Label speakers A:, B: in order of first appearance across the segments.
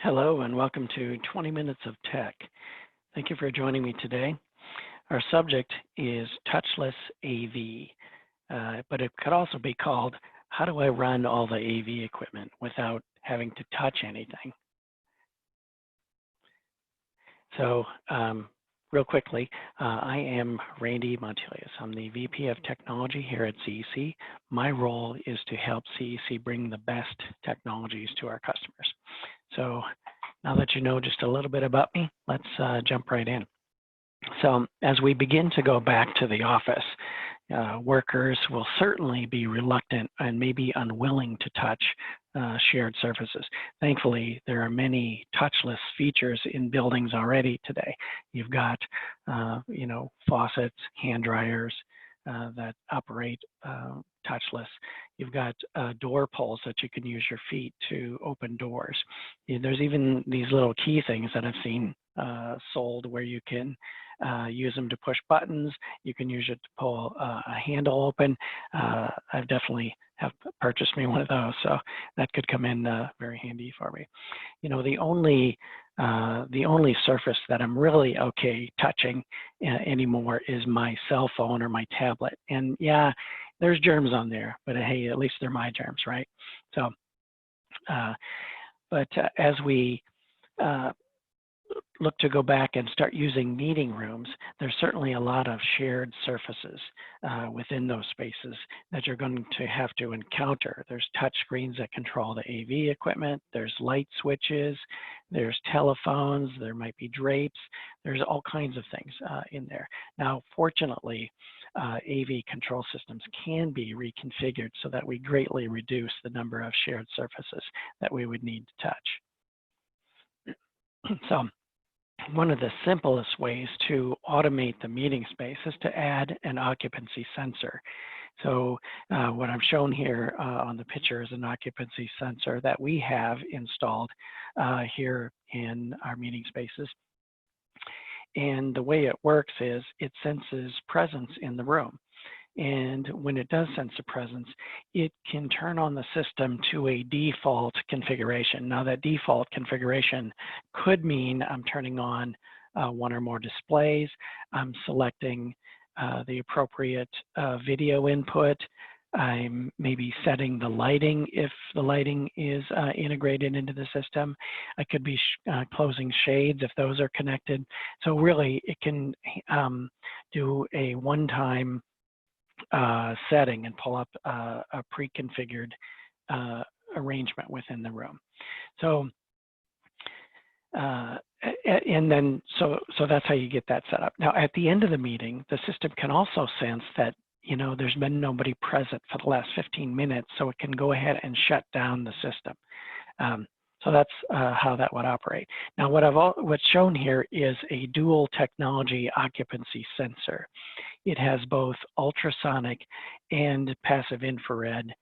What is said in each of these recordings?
A: Hello and welcome to 20 Minutes of Tech. Thank you for joining me today. Our subject is touchless AV, but it could also be called, how do I run all the AV equipment without having to touch anything? So real quickly, I am Randy Montelius. I'm the VP of Technology here at CEC. My role is to help CEC bring the best technologies to our customers. So now that you know just a little bit about me, let's jump right in. So as we begin to go back to the office, workers will certainly be reluctant and maybe unwilling to touch shared surfaces. Thankfully, there are many touchless features in buildings already today. You've got, faucets, hand dryers that operate touchless. You've got door pulls that you can use your feet to open doors. There's even these little key things that I've seen sold where you can use them to push buttons. You can use it to pull a handle open. I've definitely have purchased me one of those, so that could come in very handy for me. You know, the only surface that I'm really okay touching anymore is my cell phone or my tablet. And yeah, there's germs on there, but hey, at least they're my germs, right? So, as we look to go back and start using meeting rooms, there's certainly a lot of shared surfaces within those spaces that you're going to have to encounter. There's touch screens that control the AV equipment, there's light switches, there's telephones, there might be drapes, there's all kinds of things in there. Now, fortunately, AV control systems can be reconfigured so that we greatly reduce the number of shared surfaces that we would need to touch. So, one of the simplest ways to automate the meeting space is to add an occupancy sensor. So what I'm shown here on the picture is an occupancy sensor that we have installed here in our meeting spaces. And the way it works is it senses presence in the room. And when it does sense a presence, it can turn on the system to a default configuration. Now, that default configuration could mean I'm turning on one or more displays. I'm selecting the appropriate video input. I'm maybe setting the lighting if the lighting is integrated into the system. I could be closing shades if those are connected. So really, it can do a one-time setting and pull up a pre-configured arrangement within the room. So, so that's how you get that set up. Now, at the end of the meeting, the system can also sense that, you know, there's been nobody present for the last 15 minutes, so it can go ahead and shut down the system. So that's how that would operate. Now, what's shown here is a dual technology occupancy sensor. It has both ultrasonic and passive infrared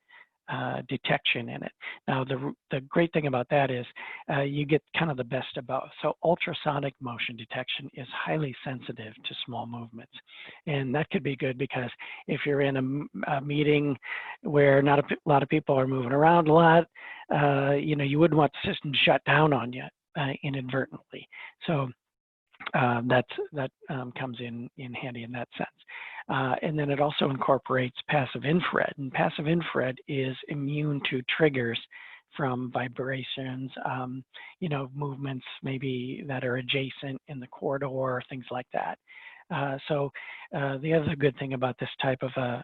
A: detection in it. Now, the great thing about that is you get kind of the best of both. So ultrasonic motion detection is highly sensitive to small movements. And that could be good because if you're in a meeting where not a lot of people are moving around a lot, you wouldn't want the system to shut down on you inadvertently. So that comes in handy in that sense. And then it also incorporates passive infrared, and passive infrared is immune to triggers from vibrations, movements maybe that are adjacent in the corridor or things like that. So the other good thing about this type of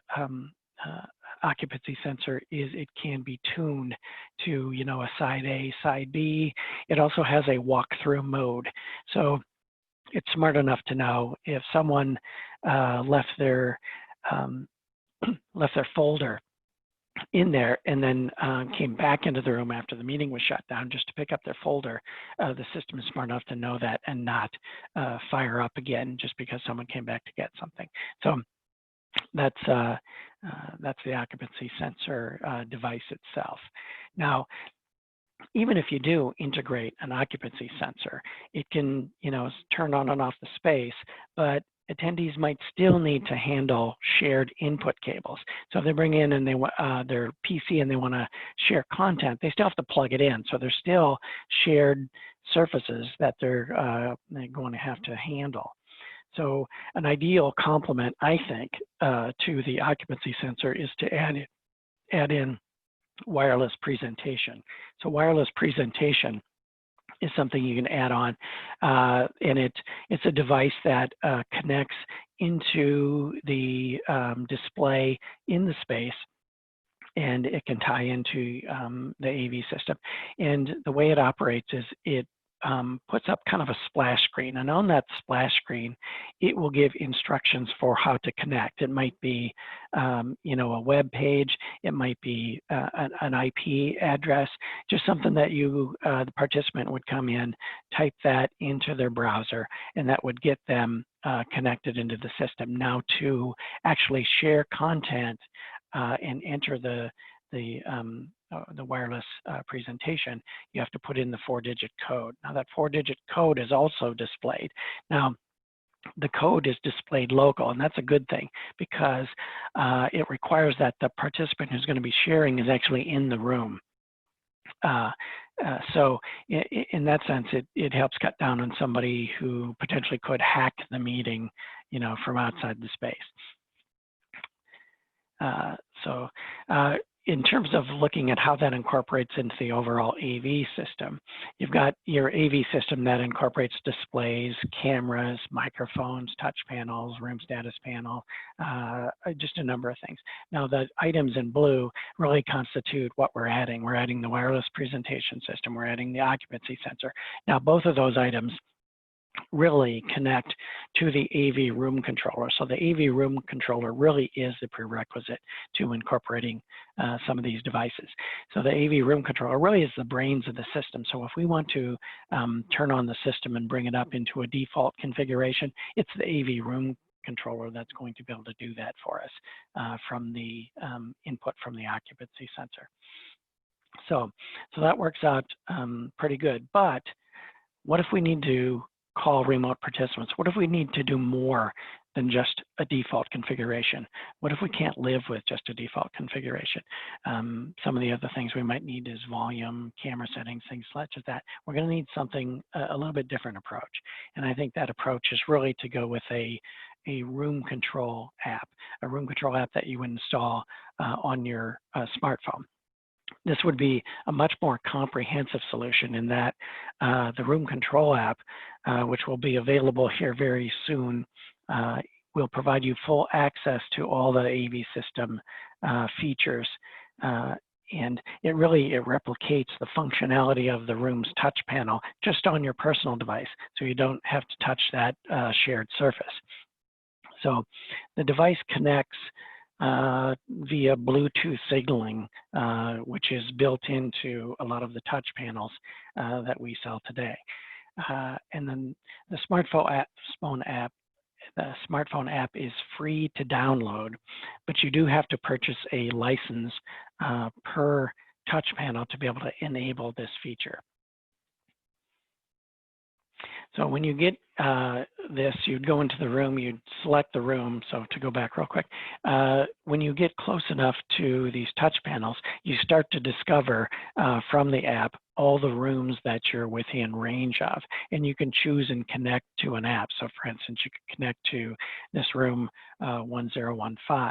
A: occupancy sensor is it can be tuned to, a side A, side B. It also has a walk-through mode. So it's smart enough to know if someone left their folder in there and then came back into the room after the meeting was shut down just to pick up their folder, the system is smart enough to know that and not fire up again just because someone came back to get something. So that's the occupancy sensor device itself. Now, even if you do integrate an occupancy sensor, it can, turn on and off the space, but attendees might still need to handle shared input cables. So if they bring in and they their PC and they want to share content, they still have to plug it in. So there's still shared surfaces that they're going to have to handle. So an ideal complement, I think, to the occupancy sensor is to add in wireless presentation. So wireless presentation is something you can add on, and it's a device that connects into the display in the space, and it can tie into the AV system. And the way it operates is it puts up kind of a splash screen, and on that splash screen, it will give instructions for how to connect. It might be, you know, a web page. It might be an IP address, just something that you, the participant would come in, type that into their browser, and that would get them connected into the system. Now, to actually share content and enter the wireless presentation, you have to put in the 4-digit code. Now that 4-digit code is also displayed. Now, the code is displayed local, and that's a good thing because it requires that the participant who's going to be sharing is actually in the room. So in that sense, it helps cut down on somebody who potentially could hack the meeting, you know, from outside the space. In terms of looking at how that incorporates into the overall AV system, you've got your AV system that incorporates displays, cameras, microphones, touch panels, room status panel, just a number of things. Now the items in blue really constitute what we're adding. We're adding the wireless presentation system, we're adding the occupancy sensor. Now both of those items really connect to the AV room controller. So the AV room controller really is the prerequisite to incorporating some of these devices. So the AV room controller really is the brains of the system. So if we want to turn on the system and bring it up into a default configuration, it's the AV room controller that's going to be able to do that for us from the input from the occupancy sensor. So that works out pretty good. But what if we need to call remote participants? What if we need to do more than just a default configuration? What if we can't live with just a default configuration? Some of the other things we might need is volume, camera settings, things such as that. We're going to need something, a little bit different approach. And I think that approach is really to go with a room control app that you install on your smartphone. This would be a much more comprehensive solution in that the room control app, which will be available here very soon, will provide you full access to all the AV system features. And it replicates the functionality of the room's touch panel just on your personal device, so you don't have to touch that shared surface. So the device connects via Bluetooth signaling, which is built into a lot of the touch panels that we sell today. And then the smartphone app is free to download, but you do have to purchase a license per touch panel to be able to enable this feature. So when you get this, you'd go into the room, you'd select the room. So to go back real quick, when you get close enough to these touch panels, you start to discover from the app all the rooms that you're within range of, and you can choose and connect to an app. So for instance, you can connect to this room 1015,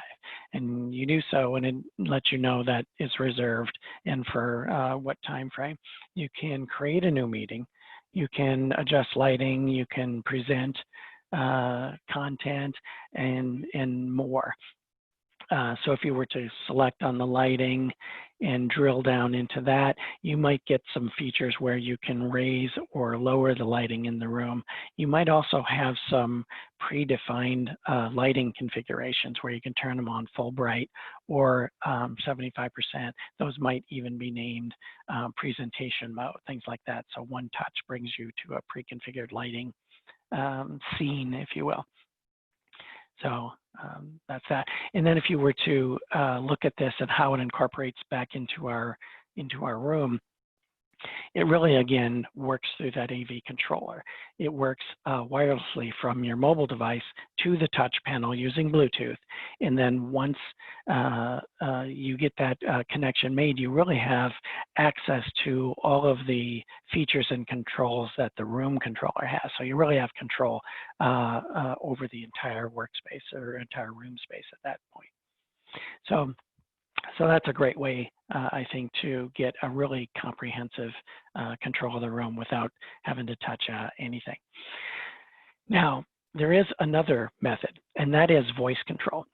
A: and you do so, and it lets you know that it's reserved and for what time frame. You can create a new meeting. You can adjust lighting, you can present content, and more. So if you were to select on the lighting and drill down into that, you might get some features where you can raise or lower the lighting in the room. You might also have some predefined lighting configurations where you can turn them on full bright or 75%. Those might even be named presentation mode, things like that. So one touch brings you to a pre-configured lighting scene, if you will. So that's that. And then if you were to look at this and how it incorporates back into our room, it really, again, works through that AV controller. It works wirelessly from your mobile device to the touch panel using Bluetooth. And then once you get that connection made, you really have access to all of the features and controls that the room controller has. So you really have control over the entire workspace or entire room space at that point. So that's a great way, I think, to get a really comprehensive control of the room without having to touch anything. Now, there is another method, and that is voice control.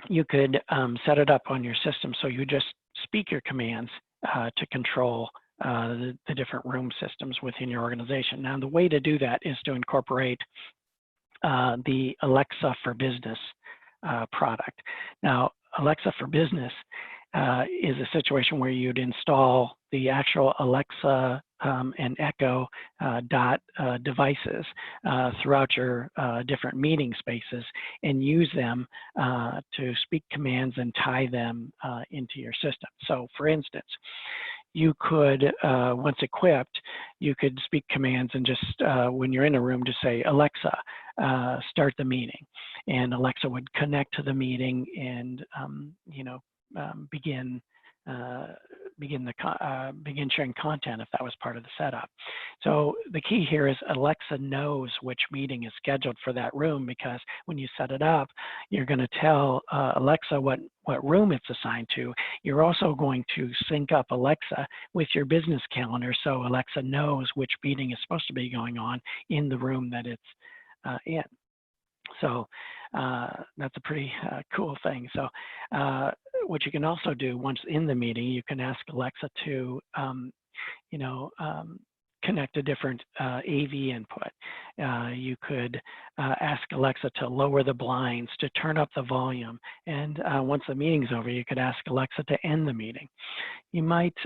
A: You could set it up on your system so you just speak your commands to control the different room systems within your organization. Now, the way to do that is to incorporate the Alexa for Business product. Now, Alexa for Business is a situation where you'd install the actual Alexa and Echo Dot devices throughout your different meeting spaces and use them to speak commands and tie them into your system. So for instance, you could, once equipped, you could speak commands and just, when you're in a room, just say, Alexa, start the meeting. And Alexa would connect to the meeting and, begin sharing content if that was part of the setup. So the key here is Alexa knows which meeting is scheduled for that room, because when you set it up, you're going to tell Alexa what room it's assigned to. You're also going to sync up Alexa with your business calendar, so Alexa knows which meeting is supposed to be going on in the room that it's in. So that's a pretty cool thing. So what you can also do once in the meeting, you can ask Alexa to, connect a different AV input. You could ask Alexa to lower the blinds, to turn up the volume. And once the meeting's over, you could ask Alexa to end the meeting. You might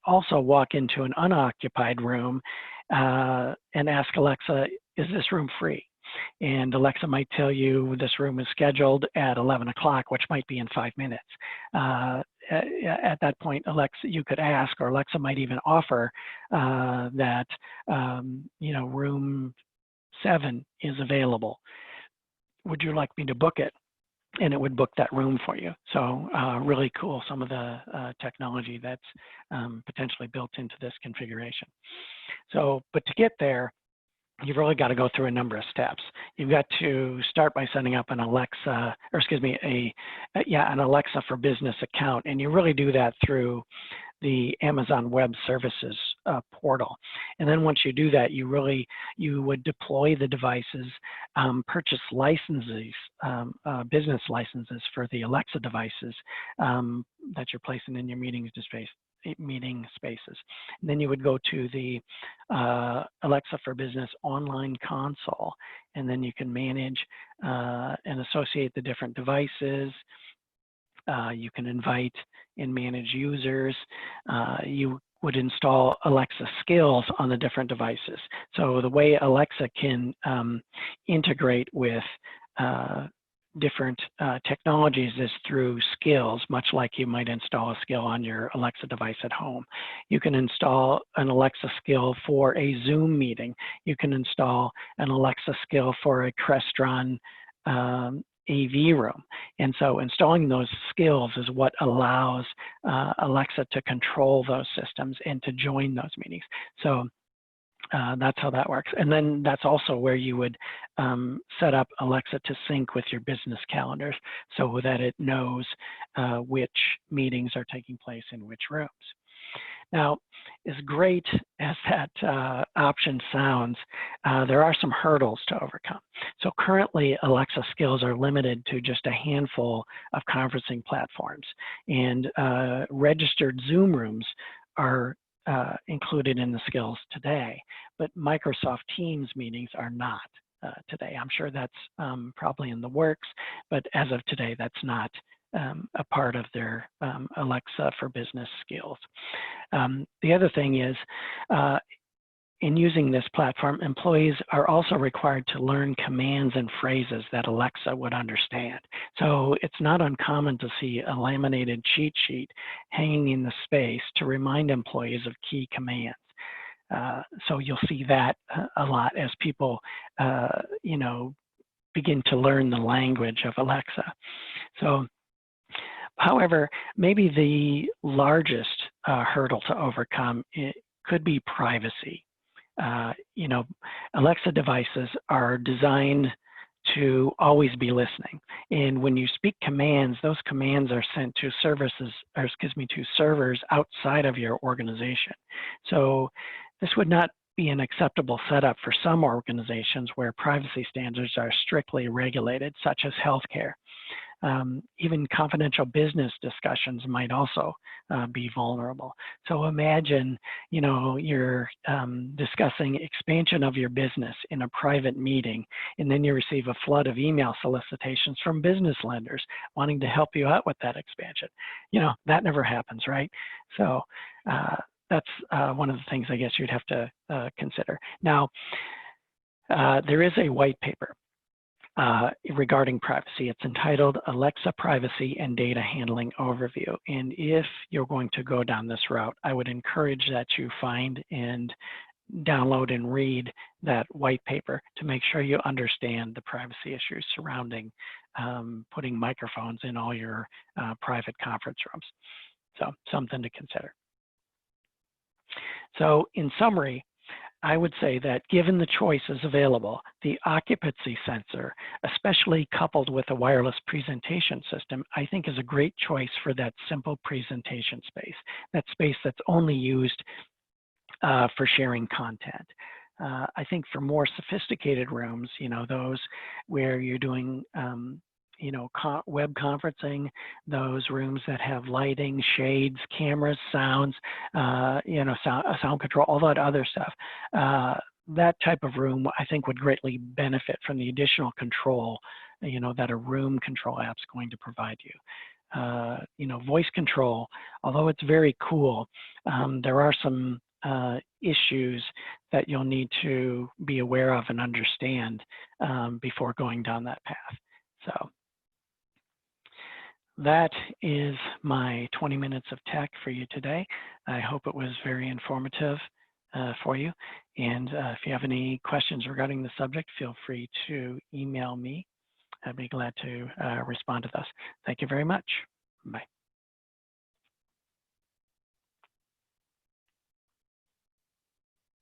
A: also walk into an unoccupied room and ask Alexa, is this room free? And Alexa might tell you this room is scheduled at 11 o'clock, which might be in 5 minutes. At that point, Alexa, you could ask, or Alexa might even offer that, room 7 is available. Would you like me to book it? And it would book that room for you. So really cool, some of the technology that's potentially built into this configuration. So, but to get there, you've really got to go through a number of steps. You've got to start by setting up an Alexa, an Alexa for Business account. And you really do that through the Amazon Web Services portal. And then once you do that, you would deploy the devices, purchase licenses, business licenses for the Alexa devices that you're placing in your meeting spaces. And then you would go to the Alexa for Business online console, and then you can manage and associate the different devices. You can invite and manage users. You would install Alexa skills on the different devices. So the way Alexa can integrate with different technologies is through skills, much like you might install a skill on your Alexa device at home. You can install an Alexa skill for a Zoom meeting. You can install an Alexa skill for a Crestron AV room. And so installing those skills is what allows Alexa to control those systems and to join those meetings. So that's how that works. And then that's also where you would set up Alexa to sync with your business calendars so that it knows which meetings are taking place in which rooms. Now, as great as that option sounds, there are some hurdles to overcome. So currently, Alexa skills are limited to just a handful of conferencing platforms, and registered Zoom rooms are included in the skills today, but Microsoft Teams meetings are not today. I'm sure that's probably in the works, but as of today, that's not a part of their Alexa for Business skills. The other thing is, in using this platform, employees are also required to learn commands and phrases that Alexa would understand. So it's not uncommon to see a laminated cheat sheet hanging in the space to remind employees of key commands. So you'll see that a lot as people, begin to learn the language of Alexa. So, however, maybe the largest hurdle to overcome could be privacy. Alexa devices are designed to always be listening. And when you speak commands, those commands are sent to to servers outside of your organization. So this would not be an acceptable setup for some organizations where privacy standards are strictly regulated, such as healthcare. Even confidential business discussions might also be vulnerable. So imagine, you're discussing expansion of your business in a private meeting, and then you receive a flood of email solicitations from business lenders wanting to help you out with that expansion. That never happens, right? So that's one of the things I guess you'd have to consider. Now, there is a white paper regarding privacy. It's entitled Alexa Privacy and Data Handling Overview. And if you're going to go down this route, I would encourage that you find and download and read that white paper to make sure you understand the privacy issues surrounding putting microphones in all your private conference rooms. So something to consider. So in summary, I would say that given the choices available, the occupancy sensor, especially coupled with a wireless presentation system, I think is a great choice for that simple presentation space, that space that's only used for sharing content. I think for more sophisticated rooms, those where you're doing web conferencing, those rooms that have lighting, shades, cameras, sounds, sound control, all that other stuff. That type of room, I think, would greatly benefit from the additional control, that a room control app's going to provide you. Voice control, although it's very cool, there are some issues that you'll need to be aware of and understand before going down that path. So that is my 20 minutes of tech for you today. I hope it was very informative for you. And if you have any questions regarding the subject, feel free to email me. I'd be glad to respond to those. Thank you very much. Bye.